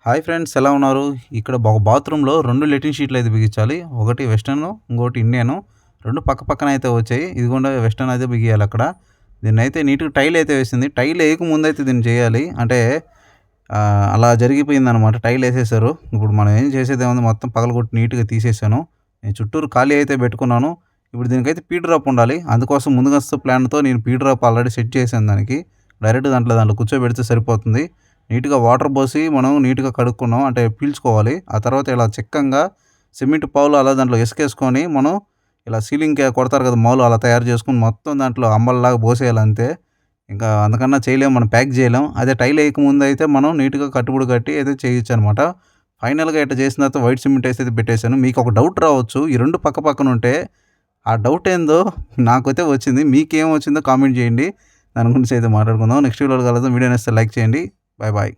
Hi friends, ఎలా ఉన్నారు? ఇక్కడ ఒక బాత్రూమ్‌లో 2 లెట్రిన్ షీట్లు అయితే బిగించాలి. ఒకటి వెస్టర్ను, ఇంకోటి ఇండియను. 2 పక్క పక్కన అయితే వచ్చాయి. ఇదిగోండి వెస్టర్న్ అయితే బిగియాలక్కడ. దీన్నైతే నీట్‌గా టైల్ అయితే వేసింది. టైల్ ఏయకముందైతే దీన్ని చేయాలి. అంటే అలా జరిగిపోయిందనమాట. టైల్ ఏసేశారు. ఇప్పుడు మనం ఏం చేసేదేముంది, మొత్తం పగలగొట్టి నీట్‌గా తీసేసాను. నేను చుట్టూరు ఖాళీ అయితే పెట్టుకున్నాను. ఇప్పుడు దీనికైతే పీ డ్రాప్ ఉండాలి. అందుకోసం ముందుగస్తు ప్లాన్‌తో నేను పీ డ్రాప్ ఆల్రెడీ సెట్ చేశాను దానికి. డైరెక్ట్ దాంట్లో కూర్చోబెడితే సరిపోతుంది. నీట్‌గా వాటర్ పోసి మనం నీట్‌గా కడుక్కున్నాం. అంటే పీల్చుకోవాలి. ఆ తర్వాత ఇలా చిక్కంగా సిమెంట్ పావులు అలా దాంట్లో ఇసుకేసుకొని మనం ఇలా సీలింగ్‌కి కొడతారు కదా! మాములు అలా తయారు చేసుకొని మొత్తం దాంట్లో అంబల్లాగా పోసేయాలి అంతే. ఇంకా అంతకన్నా చేయలేం, మనం ప్యాక్ చేయలేం. అదే టైల్ ఏయకముందు అయితే మనం నీట్‌గా కట్టుబడి కట్టి అయితే చేయొచ్చనమాట. ఫైనల్‌గా ఇట్లా చేసిన తర్వాత వైట్ సిమెంట్ ఏసి అయితే పెట్టేసాను. మీకు ఒక డౌట్ రావచ్చు. ఈ 2 పక్క పక్కన ఉంటే ఆ డౌట్ ఏందో నాకైతే వచ్చింది. మీకేం వచ్చిందో కామెంట్ చేయండి. దాని గురించి అయితే మాట్లాడుకుందాం. నెక్స్ట్ వీడియోలో కలుద్దాం. వీడియో నచ్చితే లైక్ చేయండి. Bye bye.